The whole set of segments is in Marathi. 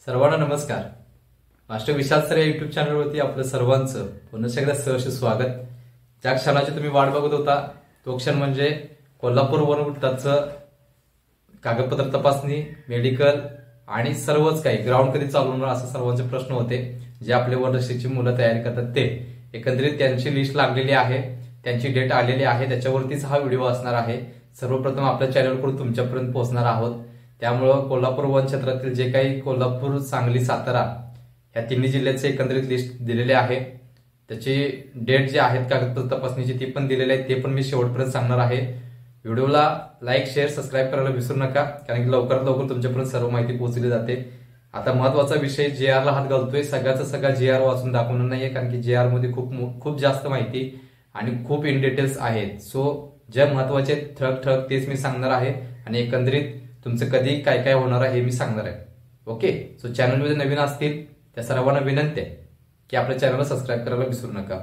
सर्वांना नमस्कार. मास्टर विशाल सर या युट्यूब चॅनलवरती आपलं सर्वांचं पुन्हा एकदा सहर्ष स्वागत. ज्या क्षणाची तुम्ही वाट बघत होता तो क्षण म्हणजे कोल्हापूर वनविभागाचं कागदपत्र तपासणी, मेडिकल आणि सर्वच काही ग्राउंड कधी चालू होणार असे सर्वांचे प्रश्न होते. जे आपले वनरक्षकची मुलं तयारी करतात ते एकंदरीत त्यांची लिस्ट लागलेली आहे, त्यांची डेट आलेली आहे, त्याच्यावरतीच हा व्हिडिओ असणार आहे. सर्वप्रथम आपल्या चॅनलकडून तुमच्यापर्यंत पोहोचणार आहोत. त्यामुळं कोल्हापूर वन क्षेत्रातील जे काही कोल्हापूर, सांगली, सातारा या तिन्ही जिल्ह्याचे एकंदरीत लिस्ट दिलेले आहे. त्याची डेट जे आहेत कागदपत्र तपासणीची ती पण दिलेली आहे, ते पण मी शेवटपर्यंत सांगणार आहे. व्हिडिओला लाईक, शेअर, सबस्क्राईब करायला विसरू नका, कारण की लवकरात लवकर तुमच्यापर्यंत सर्व माहिती पोहोचली जाते. आता महत्वाचा विषय JR ला हात घालतोय. सगळ्याचा सगळा JR वाचून दाखवणार नाहीये, कारण की JR मध्ये खूप जास्त माहिती आणि खूप इन डिटेल्स आहेत. सो जे महत्वाचे ठळक तेच मी सांगणार आहे आणि एकंदरीत तुमचं कधी काय काय होणार आहे हे मी सांगणार आहे. ओके, सो चॅनलमध्ये नवीन असतील त्या सर्वांना विनंती आहे की आपल्या चॅनलला सबस्क्राईब करायला विसरू नका.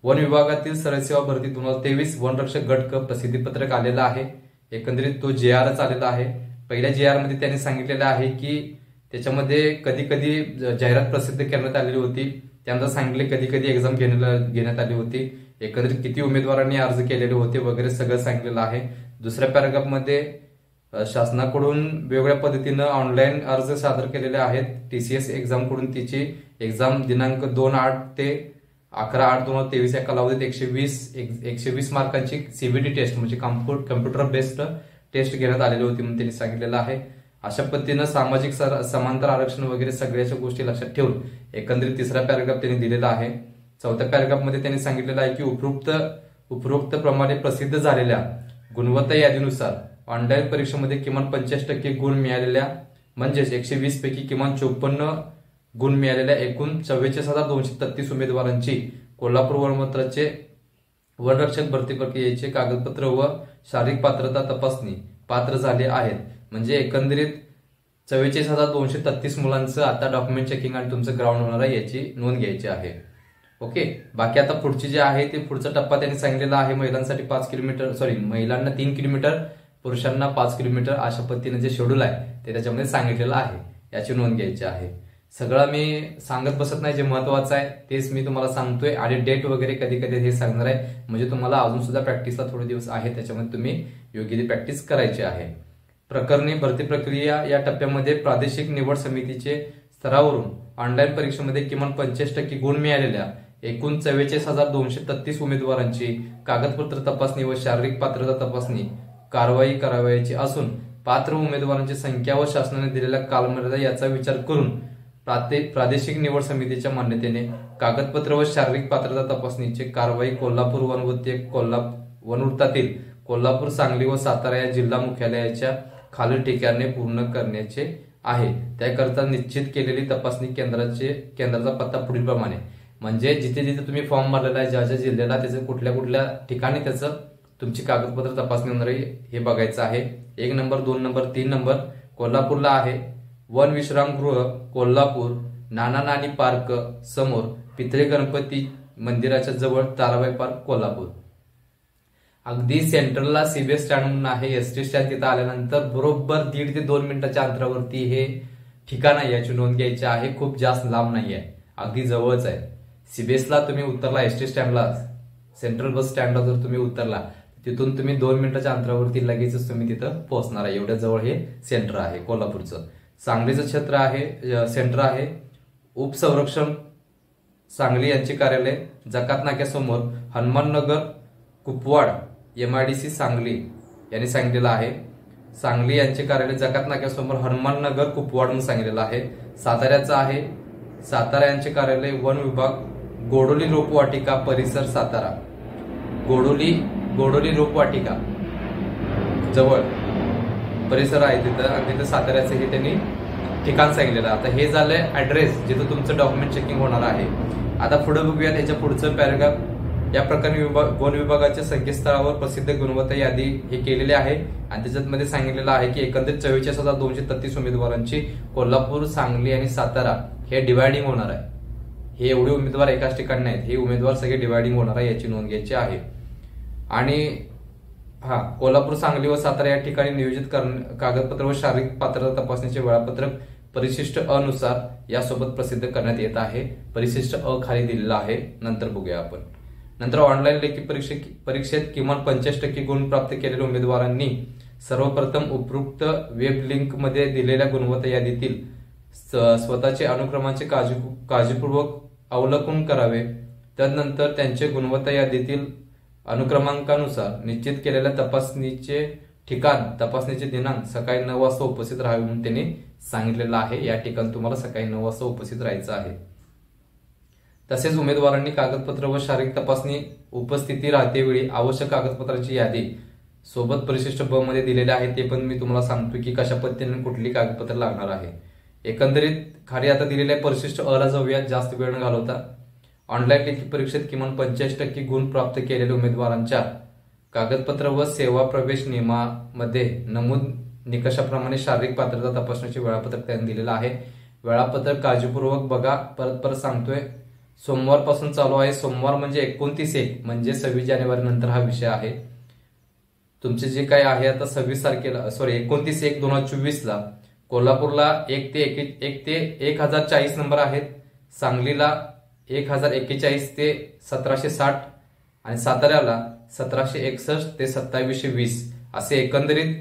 वन विभागातील सरळ सेवा भरती 2023 वनरक्षक गट क प्रसिद्धीपत्रक आलेलं आहे. एकंदरीत तो JRच आलेला आहे. पहिल्या JR मध्ये त्यांनी सांगितलेलं आहे की त्याच्यामध्ये कधी कधी जाहिरात प्रसिद्ध करण्यात आलेली होती, त्यानंतर सांगितले कधी कधी एक्झाम घेण्यात आली होती, एकंदरीत किती उमेदवारांनी अर्ज केलेले होते वगैरे सगळं सांगितलेलं आहे. दुसऱ्या पॅराग्राफमध्ये शासनाकडून वेगवेगळ्या पद्धतीनं ऑनलाईन अर्ज सादर केलेले आहेत. TCS एक्झाम कडून तिची एक्झाम दिनांक 2/8 ते 11/8/2023 या कालावधीत 120 मार्कांची CBT टेस्ट म्हणजे कम्प्युटर बेस्ड टेस्ट घेण्यात आलेली होती म्हणून त्यांनी सांगितलेलं आहे. अशा पद्धतीनं सामाजिक समांतर आरक्षण वगैरे सगळ्याच्या गोष्टी लक्षात ठेवून एकंदरीत तिसरा पॅराग्राफ त्यांनी दिलेला आहे. चौथ्या पॅराग्राफमध्ये त्यांनी सांगितलेलं आहे की उपरोक्त प्रमाणे प्रसिद्ध झालेल्या गुणवत्ता यादीनुसार ऑनलाईन परीक्षेमध्ये किमान 85% गुण मिळालेल्या म्हणजेच 120 पैकी किमान 54 गुण मिळालेल्या एकूण 44,233 उमेदवारांची कोल्हापूर वनमंडळाचे वनरक्षक भरती प्रक्रियेचे कागदपत्र व शारीरिक पात्रता तपासणी पात्र झाले आहेत. म्हणजे एकंदरीत 44,233 मुलांचं आता डॉक्युमेंट चेकिंग आणि तुमचं ग्राउंड होणार आहे याची नोंद घ्यायची आहे. ओके, बाकी आता पुढची जे आहे ते पुढचा टप्पा त्यांनी सांगितलेला आहे. महिलांसाठी 5 किलोमीटर महिलांना 3 किलोमीटर, पुरुषांना 5 किलोमीटर अशा पद्धतीने जे शेड्यूल आहे ते त्याच्यामध्ये सांगितलेलं आहे, याची नोंद घ्यायची आहे. सगळं मी सांगत बसत नाही, जे महत्वाचं आहे तेच मी तुम्हाला सांगतोय आणि डेट वगैरे कधी कधी हे सांगणार आहे. म्हणजे तुम्हाला अजून सुद्धा प्रॅक्टिसला थोडे दिवस आहे, त्याच्यामध्ये तुम्ही योग्य ती प्रॅक्टिस करायची आहे. प्रकरणी भरती प्रक्रिया या टप्प्यामध्ये प्रादेशिक निवड समितीचे स्तरावरून ऑनलाईन परीक्षेमध्ये किमान 85% गुण मिळालेल्या एकूण 44,233 उमेदवारांची कागदपत्र तपासणी व शारीरिक पात्रता तपासणी कारवाई करावयाची असून पात्र उमेदवारांची संख्या व शासनाने दिलेल्या कालमर्यादा याचा विचार करून प्रादेशिक निवड समितीच्या मान्यतेने कागदपत्र व शारीरिक पात्रता तपासणीची कारवाई कोल्हापूर वनवृत्तातील कोल्हापूर, सांगली व सातारा या जिल्हा मुख्यालयाच्या खालील ठिकाणी पूर्ण करण्याचे आहे. त्याकरता निश्चित केलेली तपासणी केंद्राचा पत्ता पुढील प्रमाणे, म्हणजे जिथे जिथे तुम्ही फॉर्म भरलेला आहे ज्या ज्या जिल्ह्याला त्याचं कुठल्या ठिकाणी त्याचं तुमची कागदपत्र तपासणी होणार आहे हे बघायचं आहे. 1 नंबर, 2 नंबर, 3 नंबर कोल्हापूरला आहे. वन विश्रामगृह कोल्हापूर, नाना नानी पार्क समोर, पितळे गणपती मंदिराच्या जवळ, ताराबाई पार्क कोल्हापूर. अगदी सेंट्रलला CBS स्टँड म्हणून आहे, ST स्टँड. तिथं आल्यानंतर बरोबर 1.5 ते 2 मिनिटाच्या अंतरावरती हे ठिकाण आहे, याची नोंद घ्यायची आहे. खूप जास्त लांब नाही आहे, अगदी जवळच आहे. CBS ला तुम्ही उतरला, ST स्टँडला, सेंट्रल बस स्टँडला जर तुम्ही उतरला तिथून तुम्ही 2 मिनिटाच्या अंतरावरती लगेचच तुम्ही तिथं पोहोचणार आहे. एवढ्या जवळ हे सेंटर आहे कोल्हापूरचं. सांगलीचं क्षेत्र आहे, सेंटर आहे. उपसंरक्षण सांगली यांचे कार्यालय जकात नाक्यासमोर, हनुमाननगर कुपवाड, MIDC सांगली यांनी सांगितलेलं आहे. सांगली यांचे कार्यालय जकात नाक्यासमोर, हनुमाननगर कुपवाड म्हणून सांगितलेलं आहे. साताऱ्याचं आहे, सातारा यांचे कार्यालय वन विभाग, गोडोली रोपवाटिका परिसर, सातारा. गोडोली रोपवाटिका जवळ परिसर आहे तिथं, आणि तिथं साताऱ्याचं हे त्यांनी ठिकाण सांगितलेलं. आता हे झालंय ऍड्रेस जिथं तुमचं डॉक्युमेंट चेकिंग होणार आहे. आता पुढे बघूयात याच्या पुढचं पॅराग्राफ. या प्रकरणी वन विभागाच्या संकेतस्थळावर प्रसिद्ध गुणवत्ता यादी हे केलेले आहे आणि त्याच्यामध्ये सांगितलेलं आहे की एकंदरीत 44,233 उमेदवारांची कोल्हापूर, सांगली आणि सातारा हे डिवायडिंग होणार आहे. हे एवढे उमेदवार एकाच ठिकाणी नाहीत, हे उमेदवार सगळे डिवायडिंग होणार आहे, याची नोंद घ्यायची आहे. आणि कोल्हापूर, सांगली व सातारा या ठिकाणी नियोजित कागदपत्र व शारीरिक पात्रता तपासणीचे वेळापत्रक परिशिष्ट अ नुसार यासोबत प्रसिद्ध करण्यात येत आहे। परिशिष्ट अ खाली दिलेला आहे, नंतर बघूया आपण। नंतर ऑनलाईन लेखी परीक्षेत किमान 65% गुण प्राप्त केलेल्या उमेदवारांनी सर्वप्रथम उपरोक्त वेब लिंक मध्ये दिलेल्या गुणवत्ता यादीतील स्वतःचे अनुक्रमांचे काळजीपूर्वक अवलोकन करावे। तदनंतर त्यांचे गुणवत्ता यादीतील अनुक्रमांकानुसार निश्चित केलेल्या तपासणीचे ठिकाण, तपासणीचे दिनांक सकाळी 9 वाजता उपस्थित राहावे म्हणून त्यांनी सांगितलेलं आहे। या ठिकाणी तुम्हाला सकाळी 9 वाजता उपस्थित राहायचं आहे। तसेच उमेदवारांनी कागदपत्र व शारीरिक तपासणी उपस्थिती राहतेवेळी आवश्यक कागदपत्रांची यादी सोबत परिशिष्ट ब मध्ये दिलेले आहे। ते पण मी तुम्हाला सांगतो की कशा पद्धतीने कुठली कागदपत्र लागणार आहे। एकंदरीत खाली आता दिलेल्या परिशिष्ट अ ला जाऊया, जास्त वेळ न घालवता। ऑनलाईन लेखी परीक्षेत किमान 65% गुण प्राप्त केलेल्या उमेदवारांच्या कागदपत्र व सेवा प्रवेश नियमामध्ये नमूद निकषाप्रमाणे शारीरिक पात्रता तपासणीचे वेळापत्रक त्यांनी दिलेलं आहे। वेळापत्रक काळजीपूर्वक बघा, परत सांगतोय। सोमवारपासून चालू आहे। सोमवार म्हणजे 29/1 म्हणजे 26 जानेवारी नंतर हा विषय आहे। तुमचे जे काय आहे आता 26 तारखेला 29/1/2024 ला कोल्हापूरला 1 ते 1040 नंबर आहेत, सांगलीला 1041 ते 1760 आणि साताऱ्याला 1761 ते 2720 असे एकंदरीत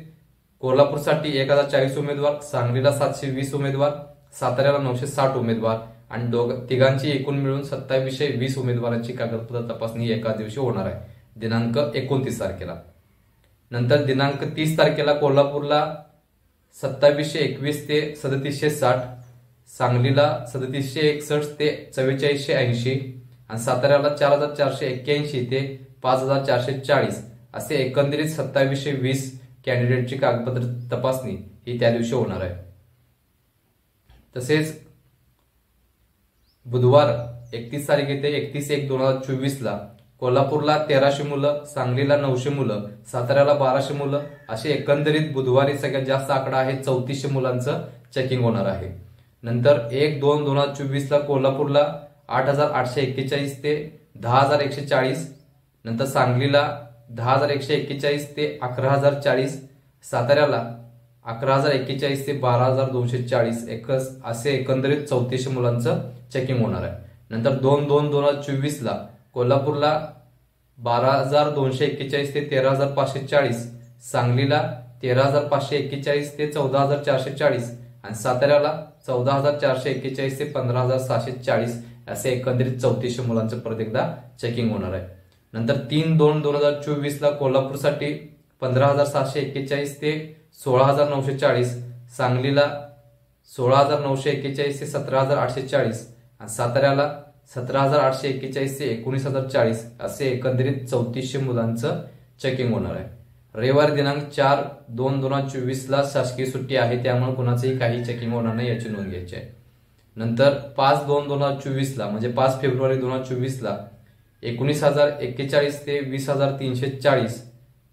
कोल्हापूरसाठी 1040 उमेदवार, सांगलीला 720 उमेदवार, साताऱ्याला 960 उमेदवार आणि तिघांची एकूण मिळून 2720 उमेदवारांची कागदपत्र तपासणी एका दिवशी होणार आहे, दिनांक 29 तारखेला। नंतर दिनांक 30 तारखेला कोल्हापूरला 2721 ते 3760, सांगलीला 3761 ते 4480 आणि साताऱ्याला 4481 ते 5440 असे एकंदरीत 2720 कॅन्डिडेटची कागदपत्र तपासणी ही त्या दिवशी होणार आहे। तसेच बुधवार 31 तारीख येते 31/1/2024 ला कोल्हापूरला 1300 मुलं, सांगलीला 900 मुलं, साताऱ्याला 1200 मुलं असे एकंदरीत बुधवारी सगळ्यात जास्त आकडा आहे 3400 मुलांचं चेकिंग होणार आहे। नंतर 1/2/2024 ला कोल्हापूरला 8841 ते 10140, नंतर सांगलीला 10141 ते 11040, साताऱ्याला 11041 ते 12240 असे एकंदरीत 3400 मुलांचं चेकिंग होणार आहे। नंतर 2/2/2024 ला कोल्हापूरला 12241 ते 13540, सांगलीला 13541 ते 14440 आणि साताऱ्याला 14441 ते 15740 असे एकंदरीत 3400 मुलांचं परत एकदा चेकिंग होणार आहे। नंतर 3/2/2024 ला कोल्हापूरसाठी 15741 ते 16940, सांगलीला 16941 ते 17840 आणि साताऱ्याला 17841 ते 19040 असे एकंदरीत 3400 मुलांचं चेकिंग होणार आहे। रविवार दिनांक 4/2/2024 ला शासकीय सुट्टी आहे, त्यामुळे कुणाचंही काही चेकिंग होणार नाही याची नोंद घ्यायची आहे। नंतर 5/2/2024 ला म्हणजे 5 फेब्रुवारी 2024 ला 19041 ते 20340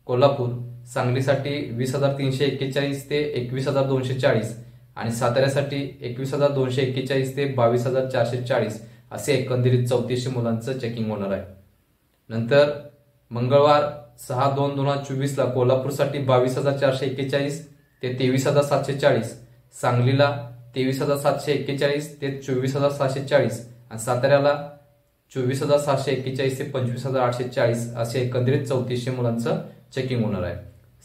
कोल्हापूर, सांगलीसाठी 20341 ते 21240 आणि साताऱ्यासाठी 21241 ते 22440 असे एकंदरीत 3400 मुलांचं चेकिंग होणार आहे। नंतर मंगळवार 6/2/2024 ला कोल्हापूरसाठी 22441 ते 23740, सांगलीला 23741 ते 24740 आणि साताऱ्याला 24741 ते 25840 असे एकंदरीत 3400 मुलांचं चेकिंग होणार आहे।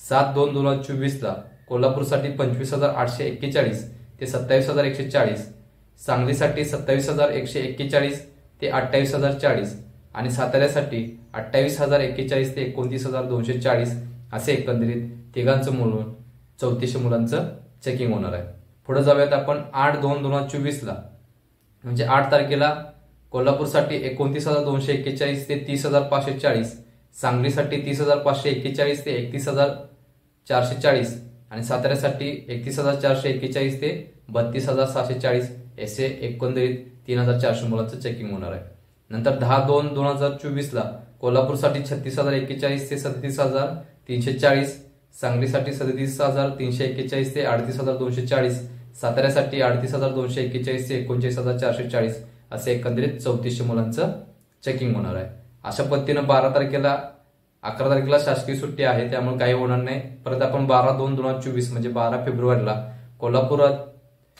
7/2/2024 ला कोल्हापूरसाठी 25841 ते 27140, सांगलीसाठी 27141 ते 28040 आणि साताऱ्यासाठी 28041 ते 29240 असे एकंदरीत तिघांचं मिळून 3400 मुलांचं चेकिंग होणार आहे। पुढे जाऊयात आपण 8/2/2024 ला म्हणजे 8 तारखेला कोल्हापूरसाठी 29241 ते 30540, सांगलीसाठी 30541 ते 31440 आणि साताऱ्यासाठी 31441 ते 32640 असे एकंदरीत 3400 मुलांचं चेकिंग होणार आहे। नंतर 10/2/2024 ला कोल्हापूरसाठी 36041 ते 37340, सांगलीसाठी 37341 ते 38240, साताऱ्यासाठी 38241 ते 39440 असे एकंदरीत 3400 मुलांचं चेकिंग होणार आहे। अशा पद्धतीनं 12 तारखेला 11 तारखेला शासकीय सुट्टी आहे, त्यामुळे काही होणार नाही। परत आपण 12/2/2024 म्हणजे 12 फेब्रुवारीला कोल्हापुरात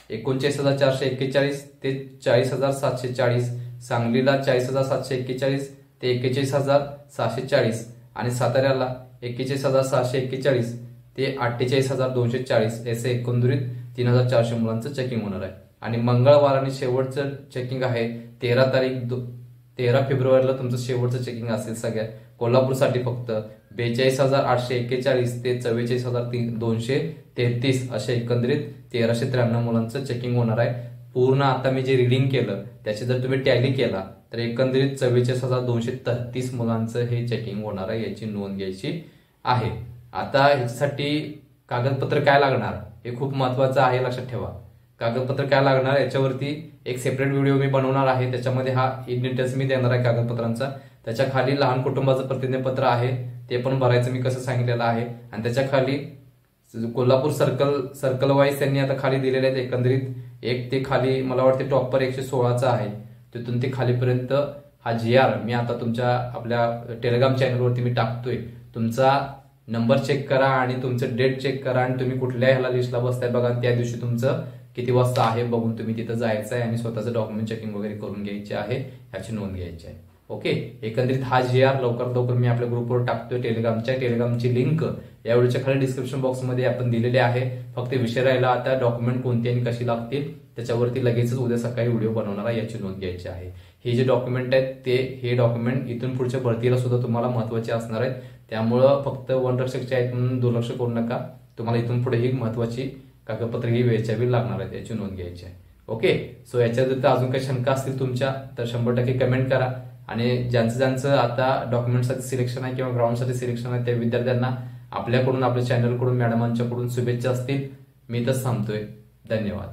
39,441 ते 40,740, सांगलीला 40,741 ते 41,640 आणि साताऱ्याला 41,641 ते 48,240 असे एकंदरीत 3,400 मुलांचं चेकिंग होणार आहे. आणि मंगळवार आणि शेवटचं चेकिंग आहे 13 फेब्रुवारीला तुमचं शेवटचं चेकिंग असेल. सगळ्या कोल्हापूरसाठी फक्त 42,841 ते 44,233 अशा एकंदरीत 1,393 मुलांचं चेकिंग होणार आहे. पूर्ण आता मी जे रिडिंग केलं त्याचे जर तुम्ही टॅली केला तर एकंदरीत 44,233 मुलांचं हे चेकिंग होणार आहे. याची नोंद घ्यायची आहे. आता ह्याच्यासाठी कागदपत्र काय लागणार हे खूप महत्वाचं आहे, लक्षात ठेवा. कागदपत्र काय लागणार याच्यावरती एक सेपरेट व्हिडिओ मी बनवणार आहे. त्याच्यामध्ये हा इन डिटेल्स मी देणार आहे कागदपत्रांचा. त्याच्या खाली लहान कुटुंबाचं प्रतिज्ञापत्र आहे, ते पण भरायचं मी कसं सांगितलेलं आहे. आणि त्याच्या खाली कोल्हापूर सर्कल वाईज त्यांनी आता खाली दिलेले आहेत. एकंदरीत एक ते खाली मला वाटते टॉपर 116चा आहे, तिथून ते खालीपर्यंत हा GR मी आता तुमच्या आपल्या टेलिग्राम चॅनलवरती मी टाकतोय. तुमचा नंबर चेक करा आणि तुमचं डेट चेक करा आणि तुम्ही कुठल्या ह्याला लिस्टला बसताय बघा. त्या दिवशी तुमचं किती वाजता आहे बघून तुम्ही तिथं जायचं आहे आणि स्वतःचं डॉक्युमेंट चेकिंग वगैरे करून घ्यायचे आहे, ह्याची नोंद घ्यायची आहे. ओके. एकंदरीत हा GR लवकरात लवकर मी आपल्या ग्रुपवर टाकतोय. टेलिग्रामची लिंक या व्हिडिओच्या खाली डिस्क्रिप्शन बॉक्समध्ये आपण दिलेली आहे. फक्त विषय राहिला आता डॉक्युमेंट कोणती आणि कशी लागतील, त्याच्यावरती लगेचच उद्या सकाळी व्हिडिओ बनवणार आहे, याची नोंद घ्यायची आहे. हे जे डॉक्युमेंट आहेत हे डॉक्युमेंट इथून पुढच्या भरतीला सुद्धा तुम्हाला महत्वाचे असणार आहेत. त्यामुळं फक्त वनरक्षकचे आहेत म्हणून दुर्लक्ष करू नका. तुम्हाला इथून पुढे ही महत्वाची कागदपत्र ही वेळच्या वेळी लागणार आहेत, याची नोंद घ्यायची आहे. ओके. सो याच्यात अजून काही शंका असतील तुमच्या तर 100% कमेंट करा. आणि ज्यांचं आता डॉक्युमेंटसाठी सिलेक्शन आहे किंवा ग्राउंडसाठी सिलेक्शन आहे त्या विद्यार्थ्यांना आपल्याकडून आपल्या चॅनलकडून मॅडमांच्याकडून शुभेच्छा असतील. मी तर थांबतोय. धन्यवाद.